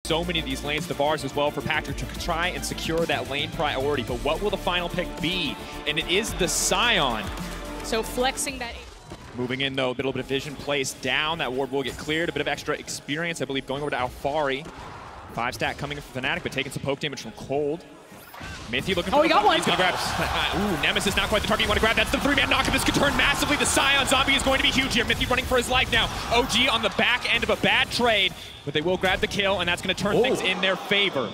so many of these lanes to bars as well for Patrick to try and secure that lane priority. But what will the final pick be? And it is the Scion. So flexing that. Moving in though, a little bit of vision placed down. That ward will get cleared. A bit of extra experience, I believe, going over to Alfari. 5 stack coming from Fnatic, but taking some poke damage from Cold. Mithy looking for he got one. He's gonna grab. Ooh, Nemesis not quite the target you want to grab. That's the 3-man knockup. This could turn massively. The Scion zombie is going to be huge here. Mithy running for his life now. OG on the back end of a bad trade, but they will grab the kill, and that's going to turn things in their favor.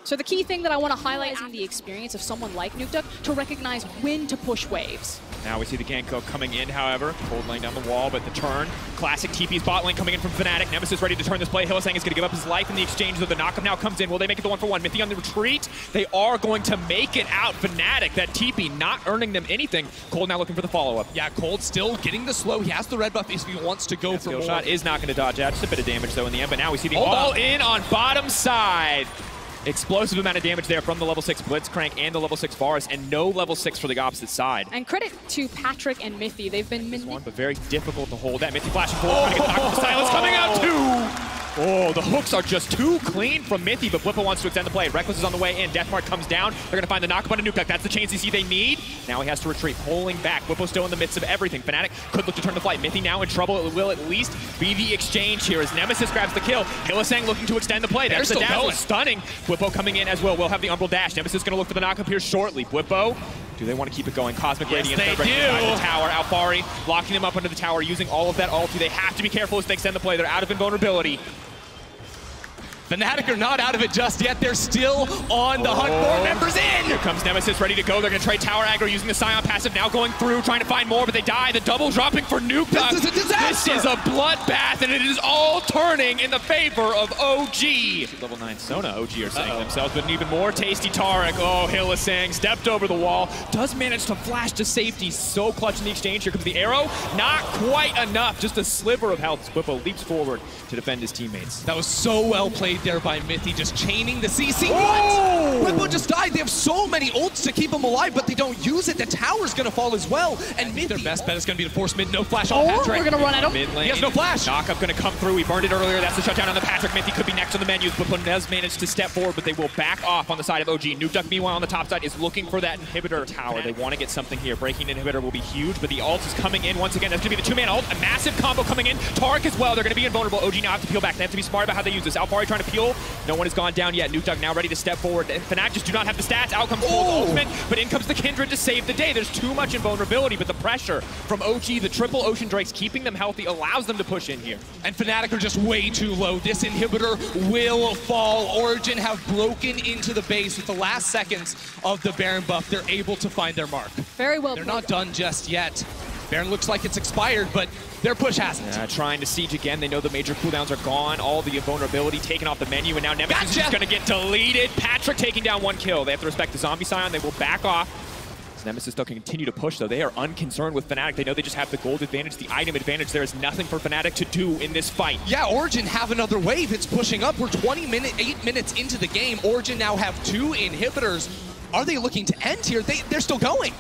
So the key thing that I want to highlight is the experience of someone like Nukeduck to recognize when to push waves. Now we see the gank coming in, however. Cold laying down the wall, but the turn. Classic TP's bot lane coming in from Fnatic. Nemesis ready to turn this play. Hylissang is going to give up his life in the exchange, though the knockup now comes in. Will they make it the 1-for-1? Mithy on the retreat. They are going to make it out. Fnatic, that TP not earning them anything. Cold now looking for the follow-up. Yeah, Cold still getting the slow. He has the red buff if he wants to go for more. Shot is not going to dodge out. Just a bit of damage, though, in the end. But now we see the all-in on bottom side. Explosive amount of damage there from the level 6 Blitzcrank and the level 6 Varus, and no level 6 for the opposite side. And credit to Patrick and Mithy. They've been but very difficult to hold. That Mithy flashing forward, trying to get knocked with the silence coming out too. Oh, the hooks are just too clean from Mithy, but Blippo wants to extend the play. Reckless is on the way in. Deathmark comes down. They're going to find the knockup on a Nukeduck. That's the chance CC they need. Now he has to retreat, pulling back. Blippo still in the midst of everything. Fnatic could look to turn the fight. Mithy now in trouble. It will at least be the exchange here as Nemesis grabs the kill. Hylissang looking to extend the play. There's the dazzle. Stunning. Blippo coming in as well. We'll have the Umbral dash. Nemesis going to look for the knockup here shortly. Blippo. Do they want to keep it going? Cosmic Radiance. Yes, they do. The tower. Alfari locking them up under the tower, using all of that ulti. They have to be careful as they extend the play. They're out of invulnerability. Fnatic are not out of it just yet. They're still on the hunt. 4 members in. Here comes Nemesis ready to go. They're going to trade tower aggro using the Scion passive. Now going through, trying to find more, but they die. The double dropping for Nukeduck. This is a disaster. This is a bloodbath, and it is all turning in the favor of OG. Level 9 Sona, OG are saying themselves, but an even more tasty Taric. Oh, Hylissang stepped over the wall. Does manage to flash to safety. So clutch in the exchange. Here comes the arrow. Not quite enough. Just a sliver of health. Blippo leaps forward to defend his teammates. That was so well played there by Mithy, just chaining the CC. Oh! What? Blippo just died. They have so many ults to keep him alive, but they don't use it. The tower's going to fall as well. And Mithy, their best bet is going to be to force mid. No flash on Patrick. We're going to run at him. Mid lane. He has no flash. Knockup going to come through. He burned it earlier. That's the shutdown on the Patrick. Mithy could be next on the menus. Blippo does manage to step forward, but they will back off on the side of OG. Nukeduck, meanwhile, on the top side, is looking for that inhibitor tower. They want to get something here. Breaking inhibitor will be huge, but the ult is coming in once again. That's going to be the 2-man ult. A massive combo coming in. Taric as well. They're going to be invulnerable. OG now have to peel back. They have to be smart about how they use this. Alfari trying to peel. No one has gone down yet. Nukeduck now ready to step forward. And Fnatic just do not have the stats. Out comes Cold's ultimate, but in comes the Kindred to save the day. There's too much invulnerability, but the pressure from OG, the triple Ocean Drakes, keeping them healthy, allows them to push in here. And Fnatic are just way too low. This inhibitor will fall. Origin have broken into the base with the last seconds of the Baron buff. They're able to find their mark. Very well They're played. not done just yet. Baron looks like it's expired, but their push hasn't. Trying to siege again. They know the major cooldowns are gone. All the invulnerability taken off the menu, and now Nemesis is going to get deleted. Patrick taking down 1 kill. They have to respect the zombie Scion. They will back off. Nemesis still can continue to push, though. They are unconcerned with Fnatic. They know they just have the gold advantage, the item advantage. There is nothing for Fnatic to do in this fight. Yeah, Origin have another wave. It's pushing up. We're 8 minutes into the game. Origin now have 2 inhibitors. Are they looking to end here? They're still going.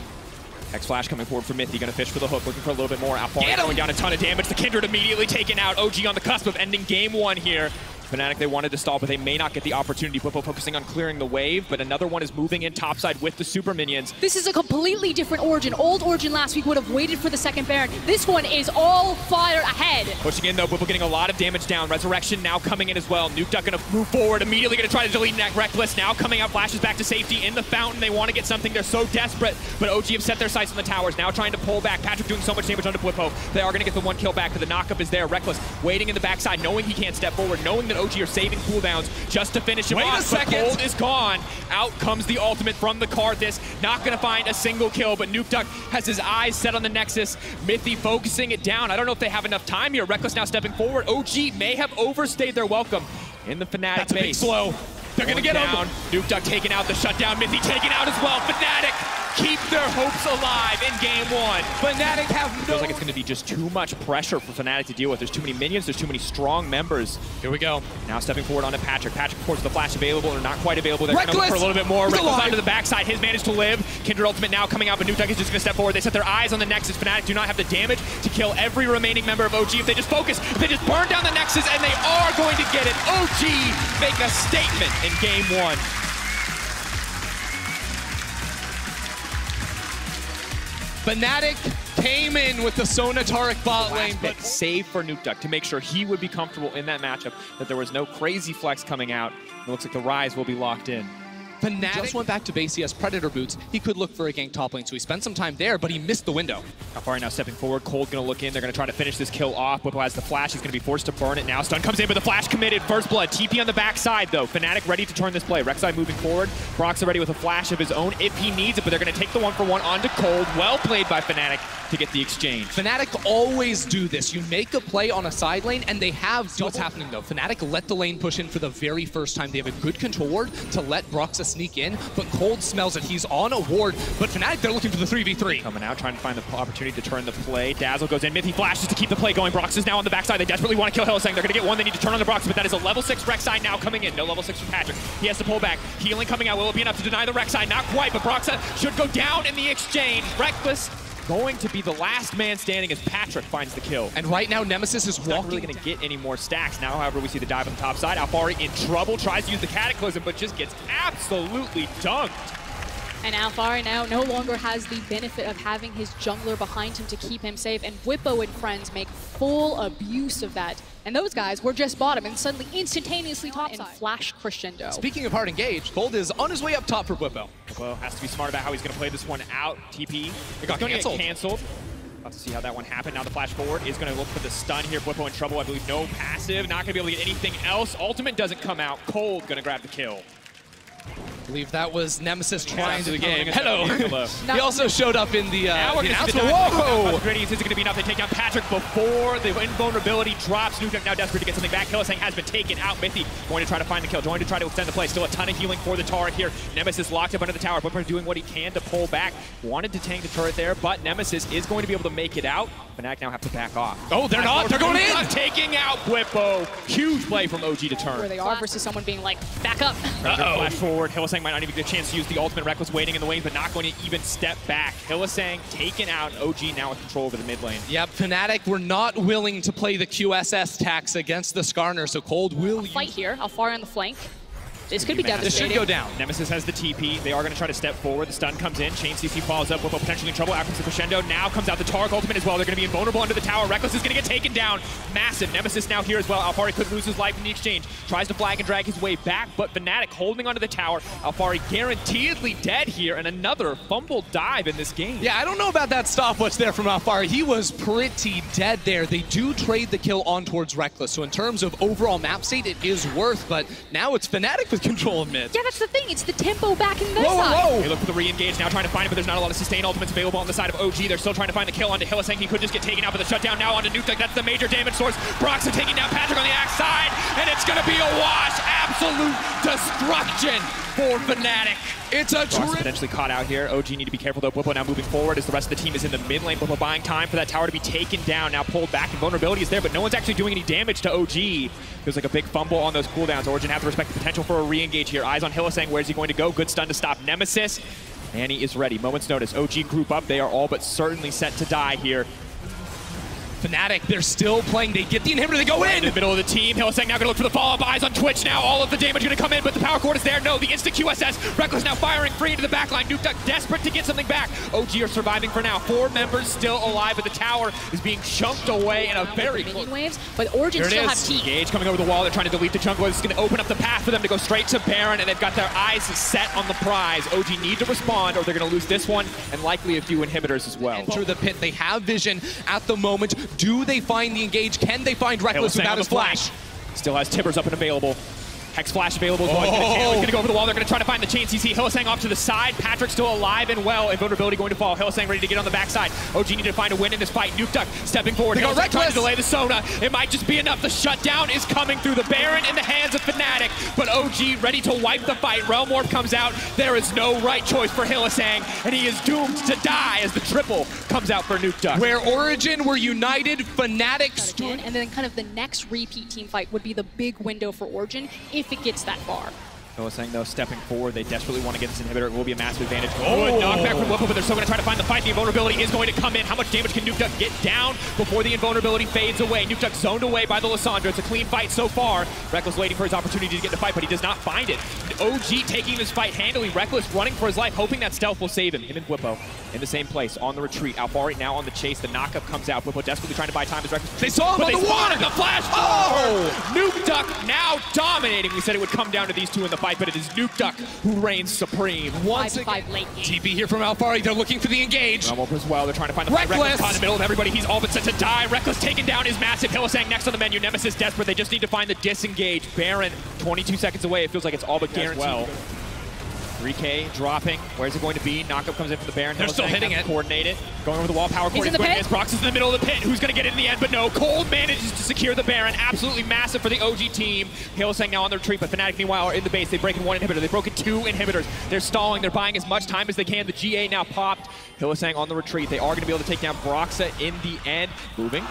X-Flash coming forward for Mithy, gonna fish for the hook, looking for a little bit more. Alfari going down a ton of damage. The Kindred immediately taken out. OG on the cusp of ending game 1 here. Fnatic, they wanted to stall, but they may not get the opportunity. Blippo focusing on clearing the wave, but another one is moving in topside with the super minions. This is a completely different Origin. Old Origin last week would have waited for the second Baron. This one is all fire ahead. Pushing in though, Blippo getting a lot of damage down. Resurrection now coming in as well. Nukeduck gonna move forward, immediately gonna try to delete that Reckless. Now coming out, flashes back to safety in the fountain. They want to get something. They're so desperate, but OG have set their sights on the towers. Now trying to pull back. Patrick doing so much damage onto Blippo. They are gonna get the 1 kill back, but the knockup is there. Reckless waiting in the backside, knowing he can't step forward, knowing that OG are saving cooldowns just to finish him off. But Cold is gone. Out comes the ultimate from the Karthus. Not gonna find a single kill, but Nukeduck has his eyes set on the Nexus. Mithy focusing it down. I don't know if they have enough time here. Reckless now stepping forward. OG may have overstayed their welcome in the Fnatic That's base. a big slow. They're gonna get down. him. Nukeduck taking out the shutdown. Mithy taken out as well. Fnatic keep their hopes alive in game one. Fnatic have no... Feels like it's going to be just too much pressure for Fnatic to deal with. There's too many minions, there's too many strong members. Here we go. Now stepping forward onto Patrick. Patrick, of course, the flash available, or not quite available. They're going to look for a little bit more. Reckless onto the backside. His managed to live. Kindred ultimate now coming out, but Nuke is just going to step forward. They set their eyes on the Nexus. Fnatic do not have the damage to kill every remaining member of OG. If they just focus, if they just burn down the Nexus, and they are going to get it. OG make a statement in game one. Fnatic came in with the Sonataric bot lane, but save for Nuke to make sure he would be comfortable in that matchup, that there was no crazy flex coming out. It looks like the Rise will be locked in. Fnatic just went back to base. He has Predator boots. He could look for a gank top lane, so he spent some time there, but he missed the window. Alfari now stepping forward. Cold going to look in. They're going to try to finish this kill off. Whippo has the flash. He's going to be forced to burn it now. Stun comes in, but the flash committed. First blood. TP on the backside, though. Fnatic ready to turn this play. Rek'Sai moving forward. Broxah ready with a flash of his own if he needs it, but they're going to take the 1-for-1 onto Cold. Well played by Fnatic to get the exchange. Fnatic always do this. You make a play on a side lane, and they have... See what's happening, though. Fnatic let the lane push in for the very first time. They have a good control ward to let Broxah sneak in, but Cold smells it. He's on a ward, but Fnatic, they're looking for the 3v3. Coming out, trying to find the opportunity to turn the play. Dazzle goes in. Mithy flashes to keep the play going. Broxah's now on the backside. They desperately want to kill Hylissang. They're going to get one. They need to turn on the Broxah, but that is a level 6 Rek'Sai now coming in. No level 6 from Patrick. He has to pull back. Healing coming out. Will it be enough to deny the Rek'Sai? Not quite, but Broxah should go down in the exchange. Reckless going to be the last man standing as Patrick finds the kill. And right now, Nemesis is walking. Not really going to get any more stacks. Now, however, we see the dive on the top side. Alfari in trouble. Tries to use the Cataclysm, but just gets absolutely dunked. And Alfari now no longer has the benefit of having his jungler behind him to keep him safe, and Whippo and friends make full abuse of that. And those guys were just bottom and suddenly instantaneously top and flash crescendo. Speaking of hard engaged, Cold is on his way up top for Whippo. Whippo has to be smart about how he's going to play this one out. TP. It got canceled. About to see how that one happened. Now the flash forward is going to look for the stun here. Whippo in trouble. I believe no passive. Not going to be able to get anything else. Ultimate doesn't come out. Cold going to grab the kill. I believe that was Nemesis trying to the game. Hello. He also showed up in the announcement. Whoa! Gradients isn't going to be enough. They take down Patrick before the invulnerability drops. Nuke now desperate to get something back. Hylissang has been taken out. Mithy going to try to find the kill. Going to try to extend the play. Still a ton of healing for the turret here. Nemesis locked up under the tower. Whippo doing what he can to pull back. Wanted to tank the turret there, but Nemesis is going to be able to make it out. Fnatic now have to back off. Oh, they're not. They're going in. Taking out Whippo. Huge play from OG to turn. Where they are versus someone being like, back up. Flash forward. Hylissang might not even get a chance to use the ultimate. Reckless waiting in the wings, but not going to even step back. Hylissang taken out. OG now with control over the mid lane. Yep, Fnatic were not willing to play the QSS tax against the Skarner, so Cold will fight here. Alfari on the flank. This could be devastating. This should go down. Nemesis has the TP. They are going to try to step forward. The stun comes in. Chain CC follows up. Whippo potentially in trouble. After the crescendo, now comes out the Targ ultimate as well. They're going to be invulnerable under the tower. Reckless is going to get taken down. Massive. Nemesis now here as well. Alfari could lose his life in the exchange. Tries to flag and drag his way back, but Fnatic holding onto the tower. Alfari guaranteedly dead here, and another fumbled dive in this game. Yeah, I don't know about that stopwatch there from Alfari. He was pretty dead there. They do trade the kill on towards Reckless, so in terms of overall map state, it is worth, but now it's Fnatic with control of mid. Yeah, that's the thing. It's the tempo back in this side. Whoa. They look for the re-engage now, trying to find it, but there's not a lot of sustain ultimates available on the side of OG. They're still trying to find the kill onto Hylissang. He could just get taken out, but the shutdown now onto Nuke. That's the major damage source. Broxah taking down Patrick on the axe side, and it's going to be a wash. Absolute destruction for Fnatic. It's a Broxah potentially caught out here. OG need to be careful though. Whippo now moving forward as the rest of the team is in the mid lane. Whippo buying time for that tower to be taken down. Now pulled back, and vulnerability is there, but no one's actually doing any damage to OG. Feels like a big fumble on those cooldowns. Origin have to respect the potential for a re-engage here. Eyes on Hylissang. Where's he going to go? Good stun to stop Nemesis. Annie is ready. Moment's notice. OG group up. They are all but certainly set to die here. Fnatic, they're still playing. They get the inhibitor, they go in! The middle of the team. Hylissang now going to look for the follow-up. Eyes on Twitch now. All of the damage going to come in, but the power cord is there. No, the instant QSS. Reckless now firing free into the backline. Nuke desperate to get something back. OG are surviving for now. 4 members still alive, but the tower is being chunked away in a very minion waves, but Origin still have T. Gage coming over the wall. They're trying to delete the jungle. This is going to open up the path for them to go straight to Baron, and they've got their eyes set on the prize. OG need to respond, or they're going to lose this one, and likely a few inhibitors as well. Enter the pit. They have vision at the moment. Do they find the engage? Can they find Reckless without his flash? Still has Tibbers up and available. Hex Flash available as well. He's going to go over the wall. They're going to try to find the chain CC. Hylissang off to the side. Patrick still alive and well. Invulnerability going to fall. Hylissang ready to get on the backside. OG need to find a win in this fight. Nuke Duck stepping forward. Hylissang trying to delay the Sona. It might just be enough. The shutdown is coming through the Baron in the hands of Fnatic. But OG ready to wipe the fight. Realm Warp comes out. There is no right choice for Hylissang. And he is doomed to die as the triple comes out for Nuke Duck. Where Origin were united, Fnatic stood. And then kind of the next repeat team fight would be the big window for Origin if it gets that far. Hylissang, though, stepping forward. They desperately want to get this inhibitor. It will be a massive advantage. Good knockback from Whippo, but they're still going to try to find the fight. The invulnerability is going to come in. How much damage can Nuke Duck get down before the invulnerability fades away? Nuke Duck zoned away by the Lissandra. It's a clean fight so far. Reckless waiting for his opportunity to get the fight, but he does not find it. OG taking this fight handily. Reckless running for his life, hoping that stealth will save him. Him and Whippo in the same place, on the retreat. Alfari now on the chase. The knockup comes out. Whippo desperately trying to buy time as Reckless. They saw him on the wall! The flash forward. Nuke Duck now dominating. We said it would come down to these two in the fight, but it is Nuke Duck who reigns supreme. Once again, late game. TP here from Alfari. They're looking for the engage. Realm Warp as well. They're trying to find the fight. Reckless caught in the middle of everybody. He's all but set to die. Reckless taken down is massive. Hylissang next on the menu. Nemesis desperate. They just need to find the disengage. Baron 22 seconds away. It feels like it's all but guaranteed. Well. 3K dropping. Where's it going to be? Knockup comes in for the Baron. They're still hitting it. Coordinated. Going over the wall. Power cord is going to miss. Brox is in the middle of the pit. Who's going to get it in the end? But no. Cold manages to secure the Baron. Absolutely massive for the OG team. Hylissang now on the retreat, but Fnatic meanwhile are in the base. They've broken one inhibitor. They've broken two inhibitors. They're stalling. They're buying as much time as they can. The GA now popped. Hylissang on the retreat. They are going to be able to take down Broxa in the end. Moving.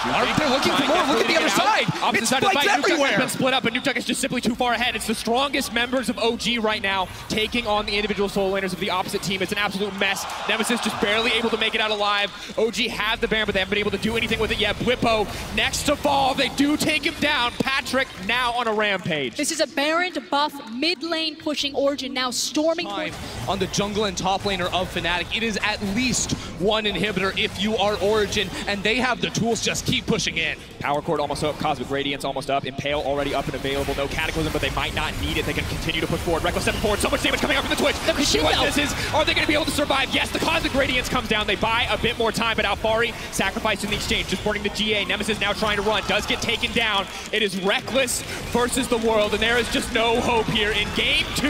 They're looking for more. Look at the other side. Opposite side of the fight. Everywhere. Nuke Duck has been split up, but Nuke Duck is just simply too far ahead. It's the strongest members of OG right now taking on the individual soul laners of the opposite team. It's an absolute mess. Nemesis just barely able to make it out alive. OG have the Baron, but they haven't been able to do anything with it yet. Whippo next to fall. They do take him down. Patrick now on a rampage. This is a Baron to buff mid lane pushing Origin now storming on the jungle and top laner of Fnatic. It is at least one inhibitor if you are Origin, and they have the tools. Just keep pushing in. Power cord almost up. Cosmic Radiance almost up. Impale already up and available. No Cataclysm, but they might not need it. They can continue to push forward. Reckless stepping forward. So much damage coming up from the Twitch. See what this is. Are they going to be able to survive? Yes, the Cosmic Radiance comes down. They buy a bit more time, but Alfari sacrificed in the exchange, just burning the GA. Nemesis now trying to run. Does get taken down. It is Reckless versus the world, and there is just no hope here. In game 2,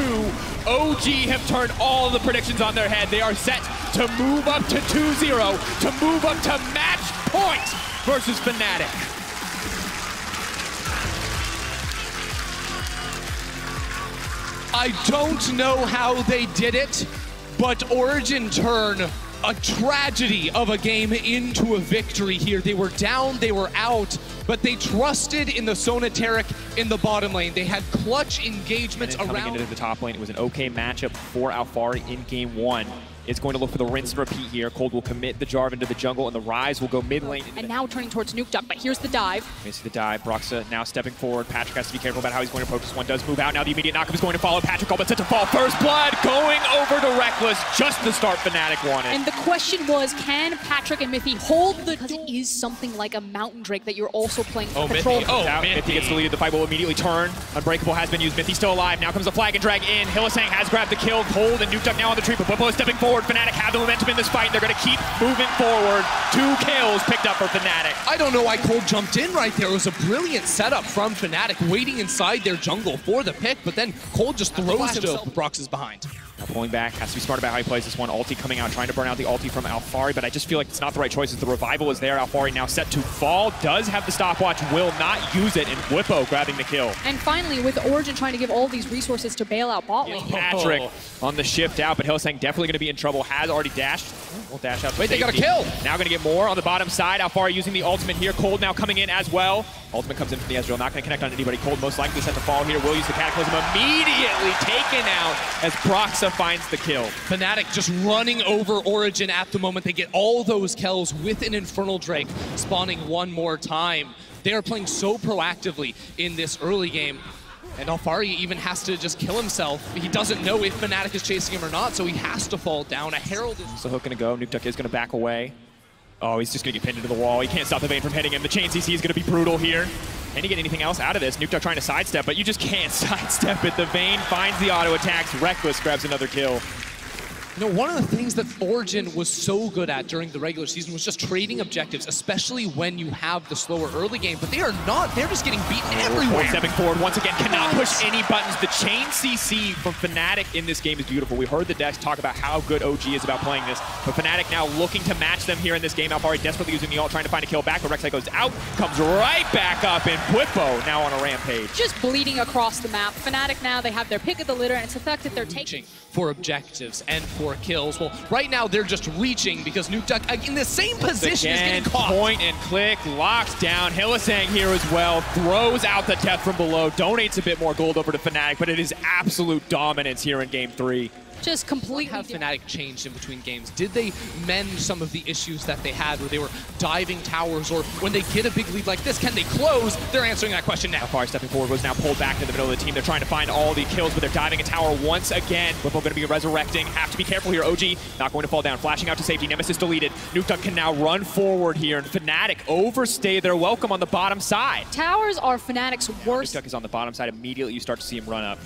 OG have turned all of the predictions on their head. They are set to move up to 2-0, to move up to match point versus Fnatic. I don't know how they did it, but Origin turn a tragedy of a game into a victory here. They were down, they were out, but they trusted in the Sonateric in the bottom lane. They had clutch engagements around. Coming into the top lane, it was an okay matchup for Alfari in game 1. It's going to look for the rinse and repeat here. Cold will commit the Jarvan to the jungle, and the Rise will go mid lane. And now turning towards Nuke Duck, but here's the dive. We see the dive. Broxa now stepping forward. Patrick has to be careful about how he's going to approach this one. Does move out. Now the immediate knockup is going to follow. Patrick all but set to fall. First blood going over to Reckless. Just the start Fnatic wanted. And the question was, can Patrick and Mithy hold the... Because it is something like a Mountain Drake that you're also playing control. Mithy gets deleted. The fight will immediately turn. Unbreakable has been used. Mithy still alive. Now comes the flag and drag in. Hylissang has grabbed the kill. Cold and Nuke Duck now on the tree. But Whippo is stepping forward. Fnatic have the momentum in this fight. They're going to keep moving forward. 2 kills picked up for Fnatic. I don't know why Cold jumped in right there. It was a brilliant setup from Fnatic, waiting inside their jungle for the pick, but then Cold just throws himself. Brox is behind. Now pulling back, has to be smart about how he plays this one. Ulti coming out, trying to burn out the ulti from Alfari, but I just feel like it's not the right choice as the revival is there. Alfari now set to fall, does have the stopwatch, will not use it, and Whippo grabbing the kill. And finally, with Origin trying to give all these resources to bail out bot lane. Patrick on the shift out, but Hylissang definitely going to be in trouble. Has already dashed. Will dash out. Wait, they got a kill. Now going to get more on the bottom side. Alfari using the ultimate here. Cold now coming in as well. Ultimate comes in from the Ezreal. Not going to connect on anybody. Cold most likely set to fall here. Will use the Cataclysm. Immediately taken out as Broxa finds the kill. Fnatic just running over Origin at the moment. They get all those kills with an Infernal Drake spawning one more time. They are playing so proactively in this early game. And Alfari even has to just kill himself. He doesn't know if Fnatic is chasing him or not, so he has to fall down. A Herald is... So Hook going to go. Nuke Duck is going to back away. Oh, he's just going to get pinned into the wall. He can't stop the Vayne from hitting him. The chain CC is going to be brutal here. Can you get anything else out of this? Nuke Duck trying to sidestep, but you just can't sidestep it. The Vayne finds the auto attacks. Reckless grabs another kill. You know, one of the things that Origin was so good at during the regular season was just trading objectives, especially when you have the slower early game, but they are not. They're just getting beaten everywhere. Stepping forward once again, cannot push any buttons. The chain CC from Fnatic in this game is beautiful. We heard the Dex talk about how good OG is about playing this, but Fnatic now looking to match them here in this game. Alfari desperately using the ult, trying to find a kill back, but Rek'Sai goes out, comes right back up, and Bwipo now on a rampage. Just bleeding across the map. Fnatic now, they have their pick of the litter, and it's the fact that they're taking for objectives and for kills. Well, right now they're just reaching because Nukeduck in the same position is getting caught. Point and click, locks down. Hylissang here as well, throws out the death from below, donates a bit more gold over to Fnatic, but it is absolute dominance here in game 3. Just completely have Fnatic changed in between games? Did they mend some of the issues that they had where they were diving towers, or when they get a big lead like this, can they close? They're answering that question now. Alfari stepping forward was now pulled back to the middle of the team. They're trying to find all the kills, but they're diving a tower once again. Bwipo going to be resurrecting. Have to be careful here. OG not going to fall down. Flashing out to safety. Nemesis deleted. Nukeduck can now run forward here, and Fnatic overstay their welcome on the bottom side. Towers are Fnatic's worst. Nukeduck is on the bottom side. Immediately you start to see him run up.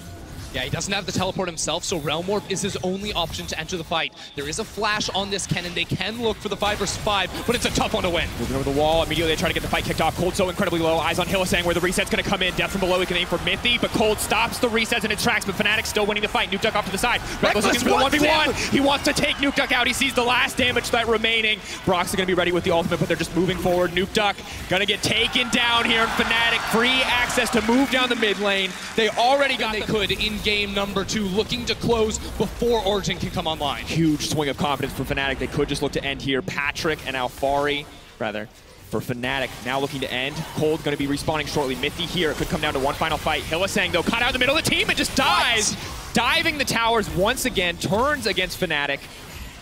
Yeah, he doesn't have the teleport himself, so Realm Warp is his only option to enter the fight. There is a flash on this cannon. They can look for the 5 versus 5, but it's a tough one to win. Moving over the wall, immediately they try to get the fight kicked off. Cold so incredibly low. Eyes on Hylissang where the reset's going to come in. Death from below, he can aim for Mythy, but Cold stops the resets in its tracks, but Fnatic still winning the fight. Nukeduck off to the side. Reckless looking for the 1v1. He wants to take Nukeduck out. He sees the last damage threat remaining. Brox is going to be ready with the ultimate, but they're just moving forward. Nukeduck going to get taken down here, and Fnatic free access to move down the mid lane. They already got they could in game number 2. Looking to close before Origin can come online. Huge swing of confidence for Fnatic. They could just look to end here. Patrick and Alfari, rather, for Fnatic now looking to end. Cold going to be respawning shortly. Mythy here. It could come down to one final fight. Hylissang, though, caught out in the middle of the team and just dies. What? Diving the towers once again. Turns against Fnatic.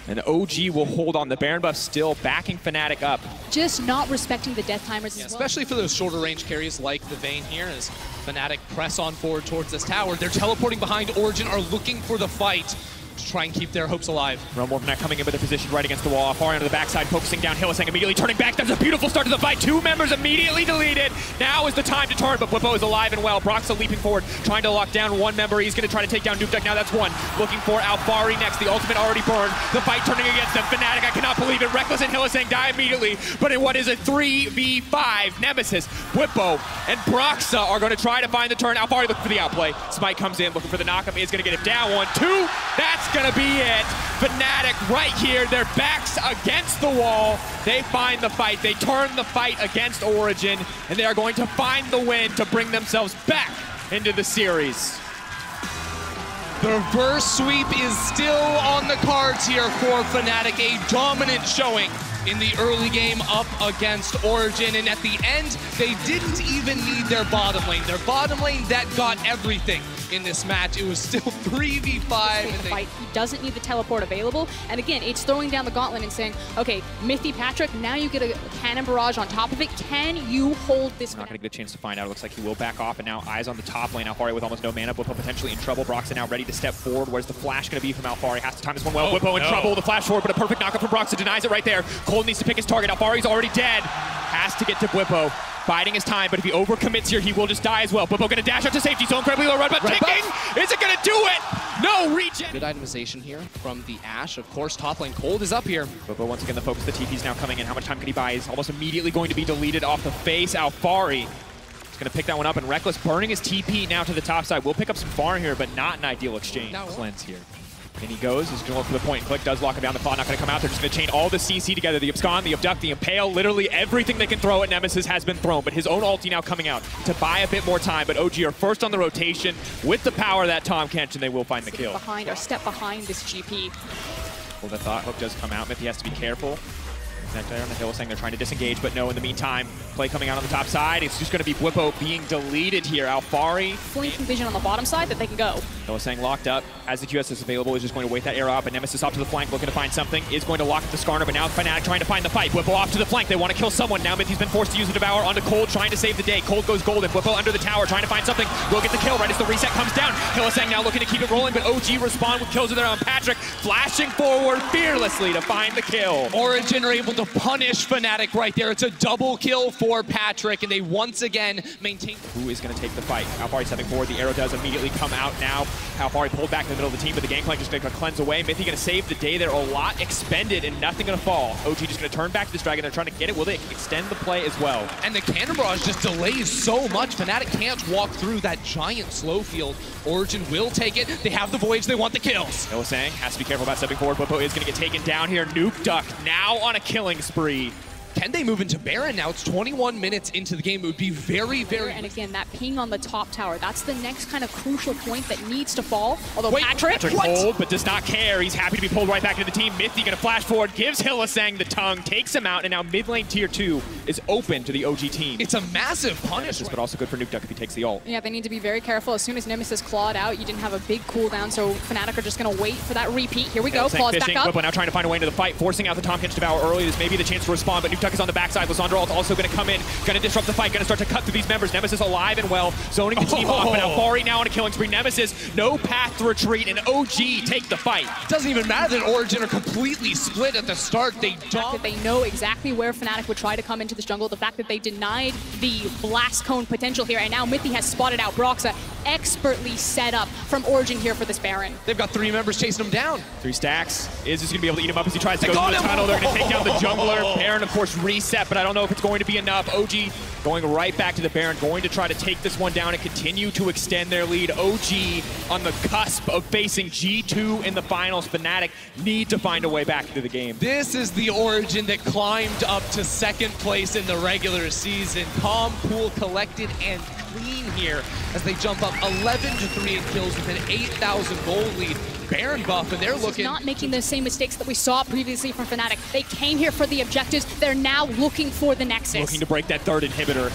And OG will hold on. The Baron buff still backing Fnatic up. Just not respecting the death timers yeah, as well. Especially for those shorter range carries like the Vayne here, as Fnatic press on forward towards this tower. They're teleporting behind Origin, are looking for the fight to try and keep their hopes alive. Realm Warp now coming in with a position right against the wall. Far onto the backside, focusing down. Hylissang immediately turning back. That's a beautiful start to the fight. 2 members immediately deleted. Now is the time to turn, but Bwipo is alive and well. Broxa leaping forward, trying to lock down 1 member. He's going to try to take down Nukeduck. Now that's 1. Looking for Alfari next. The ultimate already burned. The fight turning against them. Fnatic, I cannot believe it. Reckless and Hylissang die immediately. But in what is a 3v5, Nemesis, Bwipo, and Broxa are going to try to find the turn. Alfari looking for the outplay. Smite comes in, looking for the knockup. Is going to get him down. 1, 2. That's going to be it. Fnatic right here, their backs against the wall. They find the fight, they turn the fight against Origin, and they are going to find the win to bring themselves back into the series. The reverse sweep is still on the cards here for Fnatic, a dominant showing in the early game up against Origin, and at the end, they didn't even need their bottom lane. Their bottom lane, that got everything in this match. It was still 3v5. He doesn't need the teleport available, and again, it's throwing down the gauntlet and saying, okay, Mythy, Patrick, now you get a cannon barrage on top of it. Can you hold this? We're not going to get a chance to find out. It looks like he will back off, and now eyes on the top lane. Alfari with almost no mana. Bwipo potentially in trouble. Broxa now ready to step forward. Where's the flash going to be from Alfari? Has to time this one well. Bwipo in trouble. The flash forward, but a perfect knockup from Broxa denies it right there. Cold needs to pick his target. Alfari's already dead. Has to get to Bwipo. Biding his time, but if he overcommits here, he will just die as well. Bwipo going to dash out to safety, so incredibly low red, but ticking! Is it going to do it? No, regen! Good itemization here from the Ashe. Of course, top lane Cold is up here. Bwipo once again the focus. The TP's now coming in. How much time can he buy? He's almost immediately going to be deleted off the face. Alfari is going to pick that one up, and Reckless burning his TP now to the top side. We'll pick up some farm here, but not an ideal exchange. Cleanse here. And he goes, he's going to look for the point and click, does lock him down. The claw not going to come out. They're just going to chain all the CC together. The abscond, the abduct, the impale, literally everything they can throw at Nemesis has been thrown. But his own ulti now coming out to buy a bit more time. But OG are first on the rotation with the power of that Tahm Kench, and they will find the kill. Behind or step behind this GP. Well, the thought hook does come out. Mythy has to be careful. Next there on the hill saying they're trying to disengage, but no, in the meantime, play coming out on the top side. It's just going to be Bwipo being deleted here. Alfari. Flanking vision on the bottom side that they can go. Noah saying locked up. As the QS is available, is just going to wait that arrow up, and Nemesis off to the flank, looking to find something. Is going to lock up the Skarner, but now Fnatic trying to find the fight. Bwipo off to the flank. They want to kill someone. Now Mythy's been forced to use the Devour onto Cold, trying to save the day. Cold goes golden. Bwipo under the tower, trying to find something. Will get the kill right as the reset comes down. Hylissang now looking to keep it rolling, but OG respond with kills there on Patrick. Flashing forward fearlessly to find the kill. Origin are able to to punish Fnatic right there. It's a double kill for Patrick, and they once again maintain. Who is going to take the fight? Alfari stepping forward. The arrow does immediately come out now. Alfari pulled back in the middle of the team, but the Gangplank just going to cleanse away. Mythy going to save the day there. A lot expended and nothing going to fall. OG just going to turn back to this dragon. They're trying to get it. Will they extend the play as well? And the Cannon Barrage just delays so much. Fnatic can't walk through that giant slow field. Origin will take it. They have the Voyage. They want the kills. Hylissang has to be careful about stepping forward. Bwipo is going to get taken down here. Nuke Duck now on a killing spree. Can they move into Baron now? It's 21 minutes into the game. It would be very, very... And again, that ping on the top tower, that's the next kind of crucial point that needs to fall. Although Wait, Patrick pulled, but does not care. He's happy to be pulled right back into the team. Mythy going to flash forward, gives Hylissang the tongue, takes him out, and now mid lane tier 2 is open to the OG team. It's a massive punish. But also good for Nuke Duck if he takes the ult. Yeah, they need to be very careful. As soon as Nemesis clawed out, you didn't have a big cooldown, so Fnatic are just going to wait for that repeat. Here we go, claws back up. Bwipo now trying to find a way into the fight, forcing out the Tahm Kench Devour early. This may be the chance to respond, but Nuke Duck is on the backside. Lissandra ult also going to come in, going to disrupt the fight, going to start to cut through these members. Nemesis alive and well, zoning the team off, but Alfari now on a killing spree. Nemesis, no path to retreat, and OG take the fight. Doesn't even matter that Origin are completely split at the start. They don't. That they know exactly where Fnatic would try to come into this jungle. The fact that they denied the blast cone potential here, and now Mythy has spotted out Broxah, expertly set up from Origin here for this Baron. They've got 3 members chasing him down. 3 stacks. Is just going to be able to eat him up as he tries to go through the tunnel. They're going to take down the jungler. Baron, of course, reset, but I don't know if it's going to be enough. OG going right back to the Baron, going to try to take this one down and continue to extend their lead. OG on the cusp of facing G2 in the finals. Fnatic need to find a way back into the game. This is the Origin that climbed up to 2nd place in the regular season. Calm, cool, collected, and clean here as they jump up 11-3 in kills with an 8,000 gold lead. Baron buff, and they're looking... Not making the same mistakes that we saw previously from Fnatic. They came here for the objectives. They're now looking for the Nexus. Looking to break that 3rd inhibitor.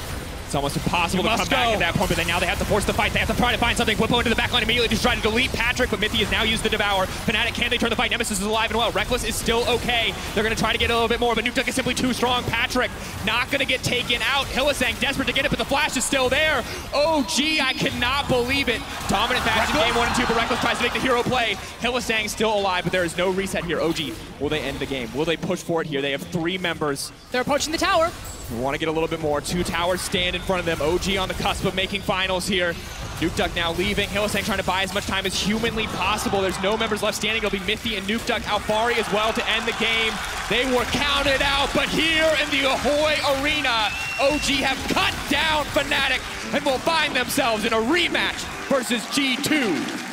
It's almost impossible to come back at that point, but now they have to force the fight. They have to try to find something. Bwipo into the backline immediately, just trying to delete Patrick, but Mythy has now used the Devour. Fnatic, can they turn the fight? Nemesis is alive and well. Reckless is still okay. They're going to try to get a little bit more, but Nuke Duck is simply too strong. Patrick not going to get taken out. Hylissang desperate to get it, but the flash is still there. OG, I cannot believe it. Dominant match in game 1 and 2, but Reckless tries to make the hero play. Hylissang still alive, but there is no reset here. OG, will they end the game? Will they push for it here? They have 3 members. They're approaching the tower. We want to get a little bit more. 2 towers stand in front of them. OG on the cusp of making finals here. Nuke Duck now leaving. Hylissang trying to buy as much time as humanly possible. There's no members left standing. It'll be Mythy and Nuke Duck. Alfari as well to end the game. They were counted out, but here in the Ahoy Arena, OG have cut down Fnatic and will find themselves in a rematch versus G2.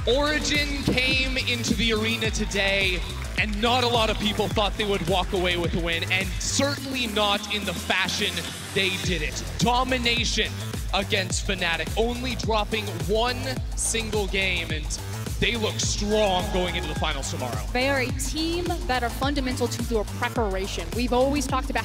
Origin came into the arena today, and not a lot of people thought they would walk away with a win, and certainly not in the fashion they did it. Domination against Fnatic, only dropping 1 single game, and they look strong going into the finals tomorrow. They are a team that are fundamental to their preparation. We've always talked about